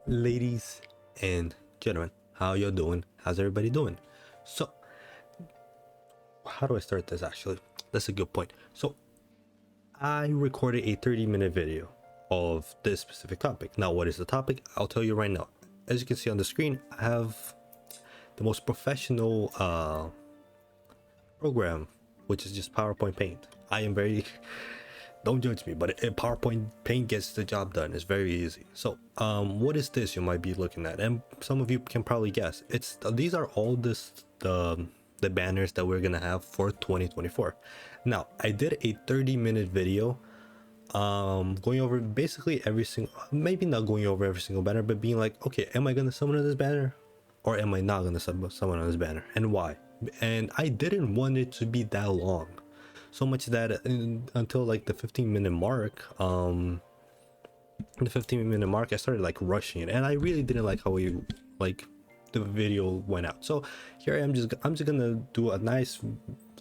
Ladies and gentlemen, how you doing? How's everybody doing? So, how do I start this actually? That's a good point. So, I recorded a 30-minute video of this specific topic. Now, what is the topic? I'll tell you right now. As you can see on the screen, I have the most professional program, which is just PowerPoint Paint. I am very don't judge me, but PowerPoint Paint gets the job done. It's very easy. So what is this you might be looking at? And some of you can probably guess. These are all the banners that we're gonna have for 2024. Now, I did a 30-minute video going over basically every single, maybe not going over every single banner, but being like, okay, am I gonna summon on this banner or am I not gonna summon on this banner, and why? And I didn't want it to be that long, so much that until like the 15-minute mark, I started like rushing it, and I really didn't like how the video went out. So here I'm just gonna do a nice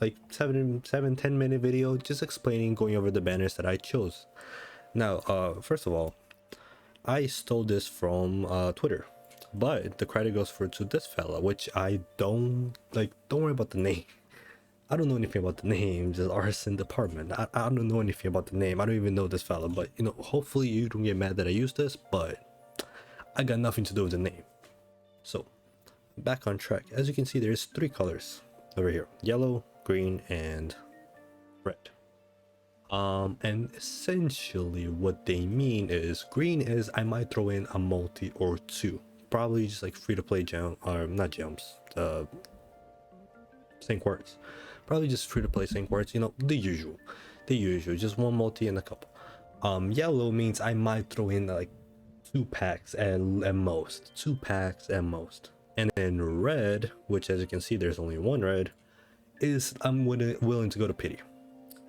like 10-minute video just explaining, going over the banners that I chose. Now first of all, I stole this from Twitter, but the credit goes to this fella, which I don't worry about the name. I don't know anything about the name, just arson department. I don't know anything about the name. I don't even know this fella, but you know, hopefully you don't get mad that I use this, but I got nothing to do with the name. So back on track. As you can see, there's 3 colors over here: yellow, green, and red. And essentially what they mean is, green is I might throw in a multi or 2, probably just like free to play gem, or not gems, sync words, probably just free to play sync words, you know, the usual, just 1 multi and a couple. Yellow means I might throw in like 2 packs at most, 2 packs at most. And then red, which as you can see there's only 1 red, is I'm willing to go to pity.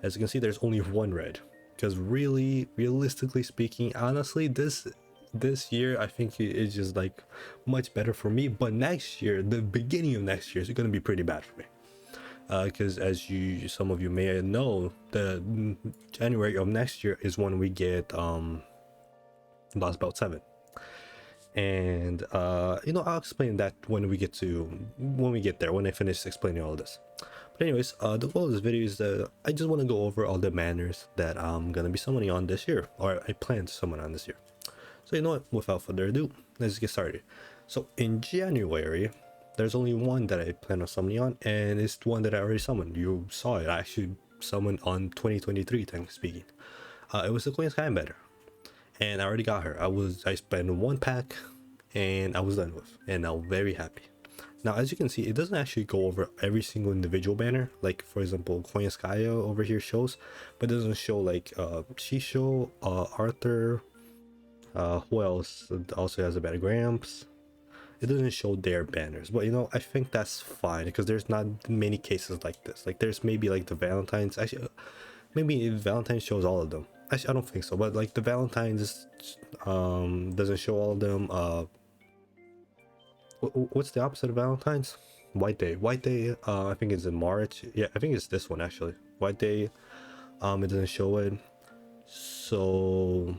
As you can see, there's only 1 red, because really, realistically speaking, honestly, this year I think it's just like much better for me. But next year, the beginning of next year, is going to be pretty bad for me, because as some of you may know, the January of next year is when we get Lost Belt 7. And you know, I'll explain that when we get there, when I finish explaining all this. But anyways, the goal of this video is that I just want to go over all the banners that I'm gonna be summoning on this year, or I plan to summon on this year. So you know what, without further ado, let's get started. So in January, there's only 1 that I plan on summoning on, and it's the one that I already summoned. You saw it. I actually summoned on 2023, thanks speaking. It was the Queen Sky banner, and I already got her. I spent 1 pack and I was done with, and I'm very happy. Now, as you can see, it doesn't actually go over every single individual banner. Like, for example, Queen Skadi over here shows, but it doesn't show like Shisho, Arthur, who else also has a banner, Gramps. It doesn't show their banners, but you know, I think that's fine, because there's not many cases like this. Like, there's maybe like the Valentine's, actually maybe Valentine's shows all of them. Actually, I don't think so, but like the Valentine's doesn't show all of them. What's the opposite of Valentine's? White Day. I think it's in March. Yeah, I think it's this one actually. White Day. It doesn't show it. So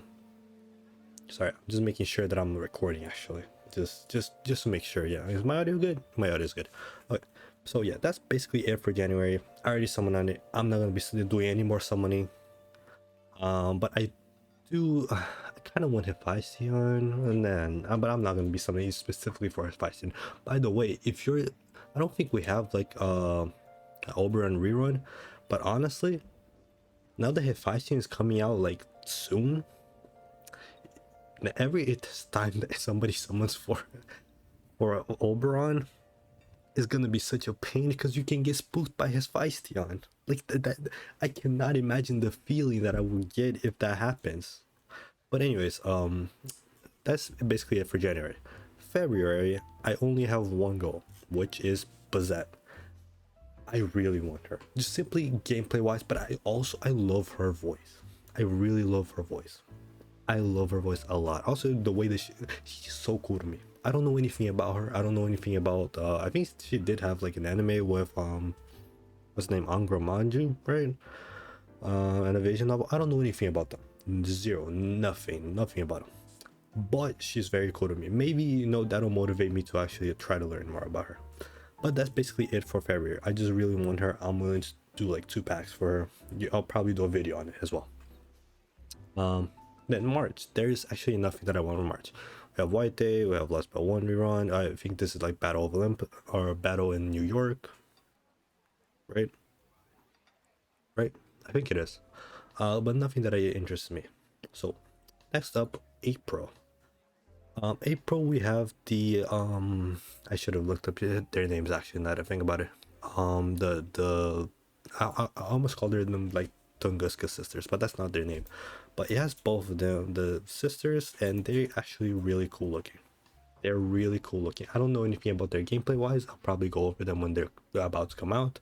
sorry, I'm just making sure that I'm recording actually. Just to make sure. Yeah, is my audio good? My audio is good. Okay. So yeah, that's basically it for January. I already summoned on it. I'm not gonna be doing any more summoning. But I do. I kind of want Hephaestion, and then but I'm not gonna be summoning specifically for Hephaestion. By the way, if you're, I don't think we have like Oberon rerun, but honestly, now that Hephaestion is coming out like soon, every time that somebody summons for Oberon is gonna be such a pain, because you can get spooked by Hephaestion. Like that, I cannot imagine the feeling that I would get if that happens. But anyways, that's basically it for January. February, I only have 1 goal, which is Bazette. I really want her, just simply gameplay wise, but I love her voice. I really love her voice. I love her voice a lot. Also, the way that she's so cool to me. I don't know anything about her. I don't know anything about I think she did have like an anime with what's the name, Angramanji, right? An evasion novel. I don't know anything about them. Zero, nothing about them. but she's very cool to me. Maybe, you know, that'll motivate me to actually try to learn more about her. But that's basically it for February. I just really want her. I'm willing to do like 2 packs for her. I'll probably do a video on it as well. Then March, there's actually nothing that I want in March. We have White Day, we have Last But One rerun. I think this is like Battle of Olymp or Battle in New York, right? Right, I think it is. But nothing that interests me. So next up, April. April, we have the I should have looked up their names actually. Now that I think about it, I almost called them like Tunguska sisters, but that's not their name. But it has both of them, the sisters, and they're actually really cool looking. They're really cool looking. I don't know anything about their gameplay wise. I'll probably go over them when they're about to come out.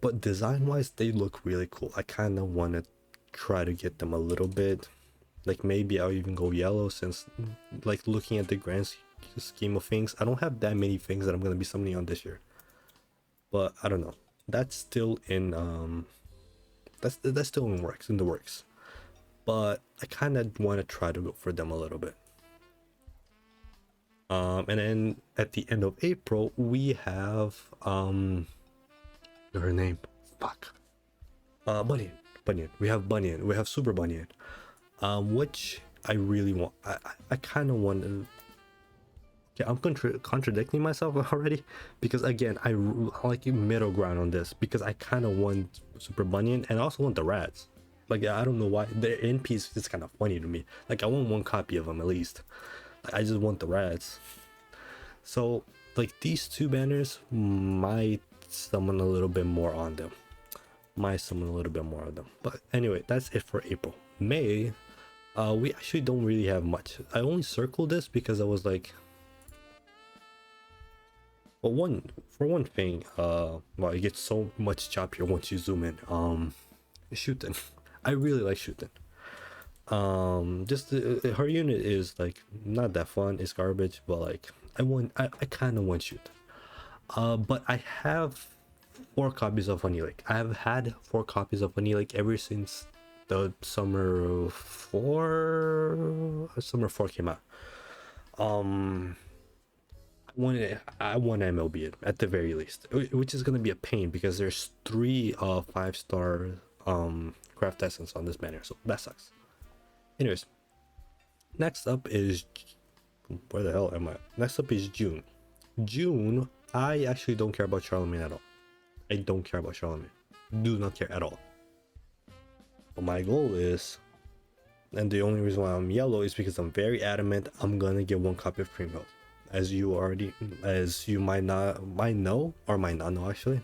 But design wise, they look really cool. I kind of want to try to get them a little bit. Like maybe I'll even go yellow, since like looking at the grand scheme of things, I don't have that many things that I'm going to be summoning on this year. But I don't know. That's still in that's still in the works. But I kind of want to try to go for them a little bit. And then at the end of April, we have her name, fuck, Bunyan. We have Bunyan. We have Super Bunyan, which I really want. I kind of want to. Okay, I'm contradicting myself already, because again, I like middle ground on this, because I kind of want Super Bunyan and I also want the rats. Like, I don't know why the NP is just kind of funny to me. Like, I want one copy of them at least. Like, I just want the rats. So like these two banners might summon a little bit more on them. But anyway, that's it for April. May, we actually don't really have much. I only circled this because I was like, well, one thing, well, it gets so much choppier once you zoom in. Shooting. I really like shooting. Just her unit is like not that fun. It's garbage, but like I kind of want shoot. But I have 4 copies of Honey Lake. I have had 4 copies of Honey Lake ever since the summer 4 came out. I want MLB it at the very least, which is gonna be a pain because there's 3 5-star craft essence on this banner, so that sucks. Anyways, next up is, where the hell am I? Next up is June. June, I actually don't care about Charlemagne at all. I don't care about Charlemagne. Do not care at all. But my goal is, and the only reason why I'm yellow is because I'm very adamant I'm gonna get 1 copy of Cream Hill. As you might know or might not know actually,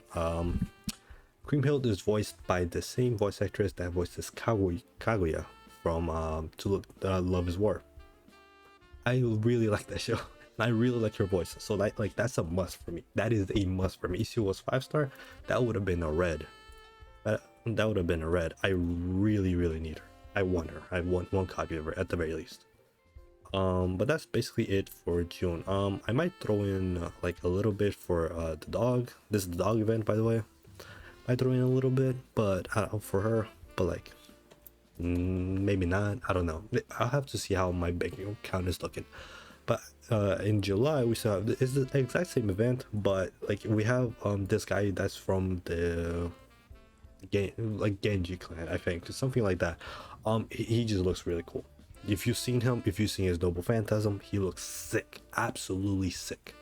Creamhild is voiced by the same voice actress that voices Kaguya from To Love Is War. I really like that show. I really like her voice, so that's a must for me. That is a must for me. If she was 5-star, that would have been a red. That would have been a red. I really need her. I want her. I want 1 copy of her at the very least. But that's basically it for June. I might throw in like a little bit for the dog. This is the dog event, by the way. I throw in a little bit, but for her, but like maybe not. I don't know. I'll have to see how my bank account is looking. But in July we still have, it's the exact same event, but like we have this guy that's from the like Genji clan, I think, something like that. He just looks really cool. If you've seen him, if you've seen his Noble Phantasm, he looks sick, absolutely sick.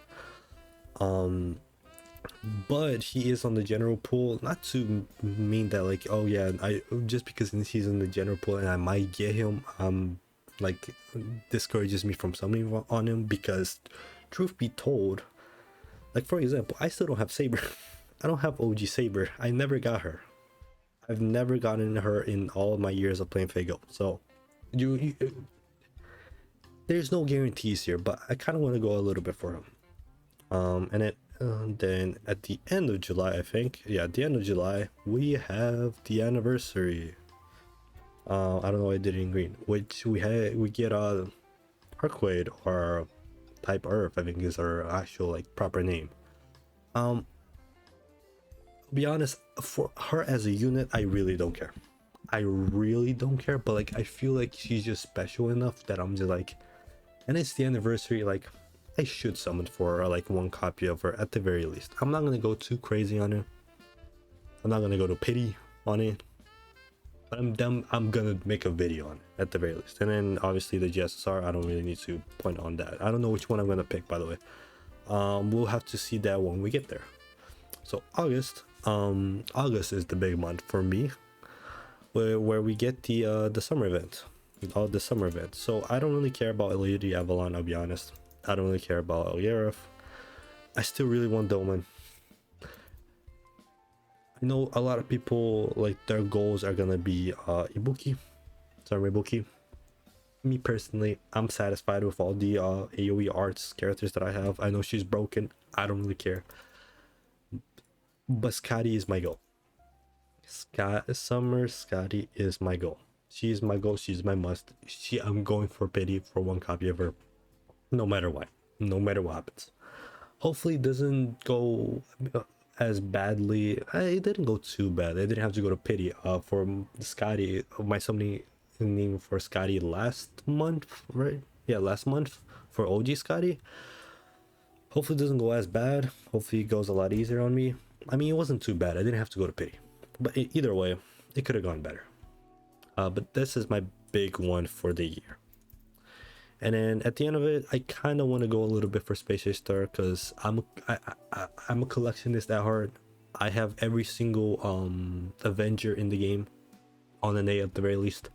But he is on the general pool, not to mean that like, oh yeah, I just because he's in the general pool and I might get him, like discourages me from summoning on him, because truth be told, like for example, I still don't have Saber. I don't have OG Saber. I never got her. I've never gotten her in all of my years of playing Fago. So you there's no guarantees here, but I kind of want to go a little bit for him. And then at the end of July, I think, yeah, at the end of July we have the anniversary. I don't know why I did it in green, which we get Arquade, or Type Earth, I think is her actual like proper name. I'll be honest, for her as a unit, I really don't care. But like I feel like she's just special enough that I'm just like, and it's the anniversary. Like, I should summon for like one copy of her at the very least. I'm not gonna go too crazy on it. I'm not gonna go to pity on it. But I'm gonna make a video on it at the very least. And then obviously the GSSR, I don't really need to point on that. I don't know which one I'm gonna pick, by the way. We'll have to see that when we get there. So August is the big month for me, where we get the summer event, the summer event. So I don't really care about Lady Avalon, I'll be honest. I don't really care about Elgareth. I still really want Doman. I know a lot of people, like, their goals are gonna be Ibuki, Summer Ibuki. Me personally, I'm satisfied with all the AoE arts characters that I have. I know she's broken, I don't really care. But Skadi is my goal. Summer Skadi is my goal. She's my goal, she's my must. I'm going for pity for one copy of her, no matter what happens. Hopefully it doesn't go as badly. It didn't go too bad. I didn't have to go to pity for Skadi. My summoning for Skadi last month, right? Yeah, last month for OG Skadi. Hopefully it doesn't go as bad. Hopefully it goes a lot easier on me. I mean, it wasn't too bad. I didn't have to go to pity, but either way, it could have gone better. But this is my big one for the year. And then at the end of it, I kind of want to go a little bit for Space Star, because I'm a collectionist at heart. I have every single Avenger in the game on an A at the very least,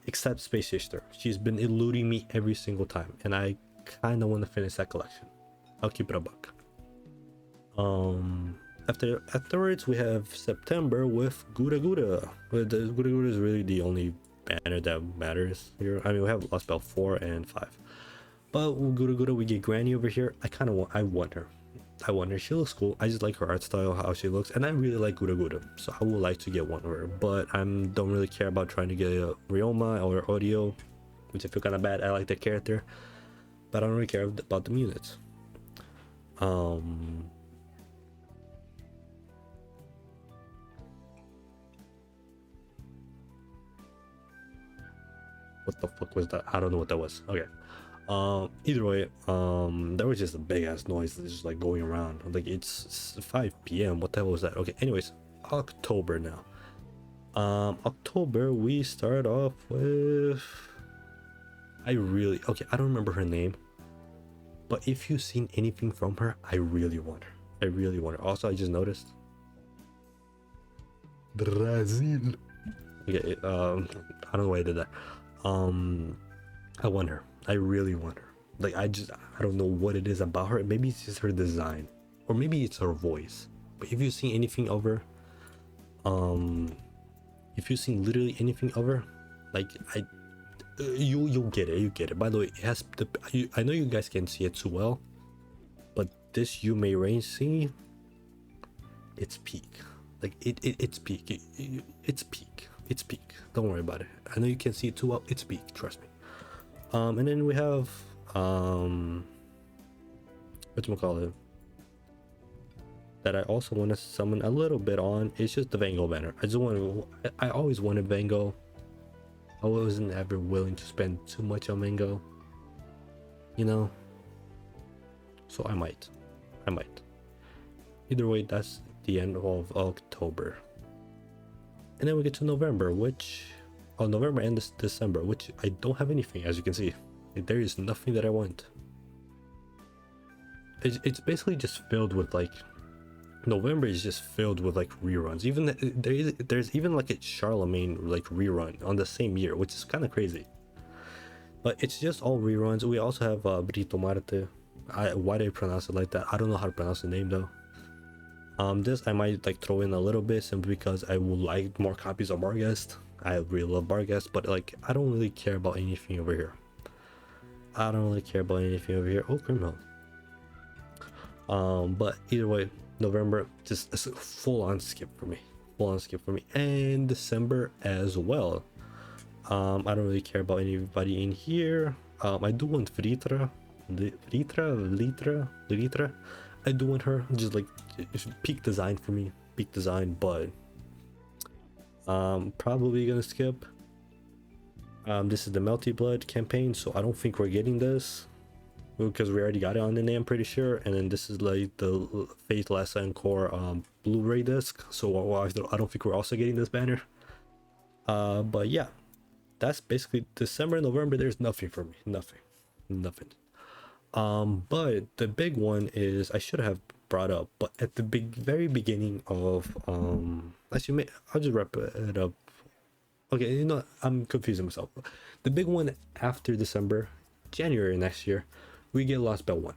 except Space Star. She's been eluding me every single time, and I kind of want to finish that collection. I'll keep it a buck. Afterwards, we have September with Gura Gura. But the Gura Gura is really the only banner that matters here. I mean, we have Lost Belt 4 and 5, but with Gura Gura we get Granny over here. I want her. She looks cool. I just like her art style, how she looks, and I really like Gura Gura, so I would like to get one of her. But I don't really care about trying to get a Ryoma or Audio, which I feel kind of bad. I like the character, but I don't really care about the units. What the fuck was that? I don't know what that was. Okay. Either way, there was just a big ass noise that's just like going around. Like, it's 5 p.m. What the hell was that? Okay, anyways, October now. October, we start off with, I don't remember her name, but if you've seen anything from her, I really want her. Also, I just noticed Brazil. Okay, I don't know why I did that. I want her. I really want her. Like, I don't know what it is about her. Maybe it's just her design, or maybe it's her voice. But if you've seen anything of her, if you've seen literally anything of her, like, you'll get it. You get it. By the way, it has I know you guys can't see it too well, but this Yume range scene, it's peak. Like, it's peak. It's peak. It's peak. Don't worry about it. I know you can't see it too well. It's peak. Trust me. And then we have whatchamacallit, that I also want to summon a little bit on. It's just the Van Gogh banner. I always wanted Van Gogh. I wasn't ever willing to spend too much on Van Gogh, you know. So I might. Either way, that's the end of October. And then we get to November, November and December, which I don't have anything, as you can see. There is nothing that I want. It's basically just filled with, like, November is just filled with, like, reruns. Even there's even like a Charlemagne, like, rerun on the same year, which is kind of crazy. But it's just all reruns. We also have Brito Marte. Why do I pronounce it like that? I don't know how to pronounce the name though. This I might, like, throw in a little bit simply because I would like more copies of Barghest. I really love Barghest, but, like, I don't really care about anything over here. Oh, criminal. But either way, November just a full on skip for me. And December as well. I don't really care about anybody in here. I do want Litra. I do want her. Just, like, it's peak design for me. But probably gonna skip. This is the Melty Blood campaign, so I don't think we're getting this because we already got it on the name, pretty sure. And then this is like the Faith Last Encore Blu-ray disc, so I don't think we're also getting this banner. But yeah, that's basically December, November. There's nothing for me, nothing. But the big one is I should have brought up, but at the very beginning of actually, I'll just wrap it up. Okay, you know, I'm confusing myself. The big one after December, January next year, we get Lost Bell 1.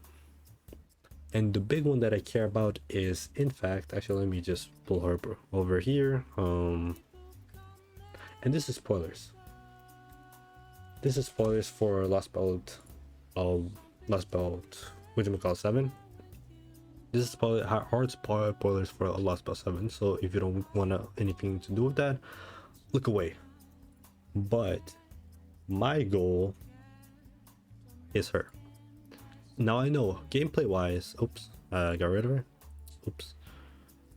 And the big one that I care about is, in fact, actually, let me just pull her over here. And this is spoilers. This is spoilers for Lost Belt, whatchamacallit, 7. This is hard spoilers for Lost Belt 7. So if you don't want anything to do with that, look away. But my goal is her. Now I know gameplay wise, oops, got rid of her. Oops.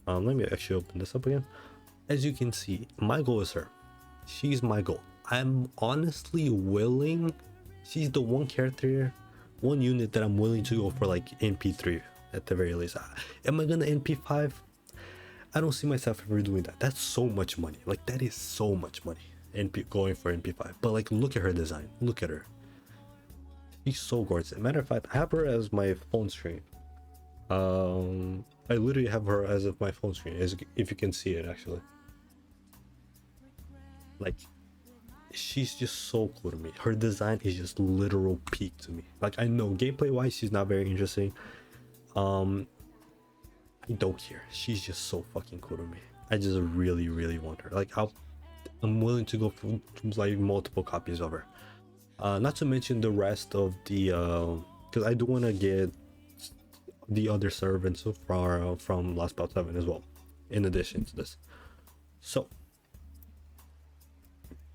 Let me actually open this up again. As you can see, my goal is her. She's my goal. I'm honestly willing. She's the one character, one unit that I'm willing to go for like NP3 at the very least. Am I gonna NP5? I don't see myself ever doing that. That's so much money. Like, that is so much money. Going for NP5. But like, look at her design. Look at her. She's so gorgeous. Matter of fact, I have her as my phone screen. I literally have her as of my phone screen, as if you can see it actually. Like, she's just so cool to me. Her design is just literal peak to me. Like, I know gameplay wise she's not very interesting. I don't care. She's just so fucking cool to me. I just really want her. Like, I'm willing to go for like multiple copies of her. Not to mention the rest of the because I do want to get the other servants from Lost Belt 7 as well, in addition to this. So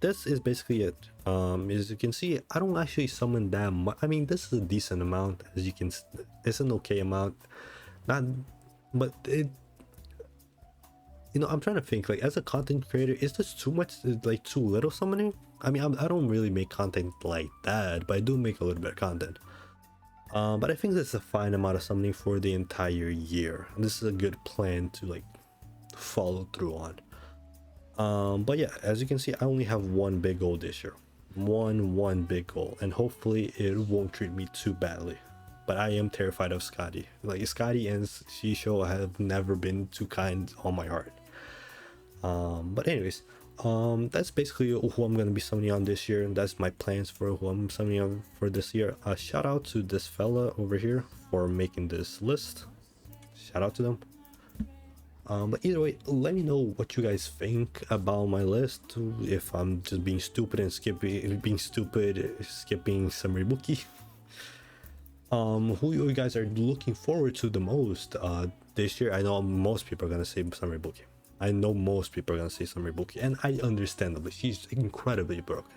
this is basically it. As you can see, I don't actually summon that much. I mean, this is a decent amount. As you can, it's an okay amount. Not, but it, you know, I'm trying to think, like, as a content creator, is this too much, like too little summoning? I mean, I don't really make content like that, but I do make a little bit of content. But I think that's a fine amount of summoning for the entire year. And this is a good plan to like follow through on. But yeah, as you can see, I only have one big goal this year. One big goal, and hopefully it won't treat me too badly. But I am terrified of Skadi. Like, Skadi and Shisho have never been too kind on my heart. But anyways, that's basically who I'm gonna be summoning on this year, and that's my plans for who I'm summoning on for this year. Shout out to this fella over here for making this list. Shout out to them. But either way, let me know what you guys think about my list. If I'm just being stupid and skipping Summer Skadi. Who you guys are looking forward to the most this year? I know most people are gonna say Summer Skadi. I know most people are gonna say Summer Skadi, and I understandably, she's incredibly broken.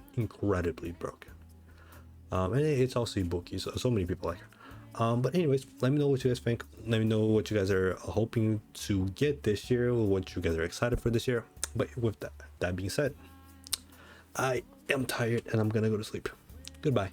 And it's also Ibuki, so many people like her. But anyways, let me know what you guys think. Let me know what you guys are hoping to get this year, what you guys are excited for this year. But with that being said, I am tired and I'm gonna go to sleep. Goodbye.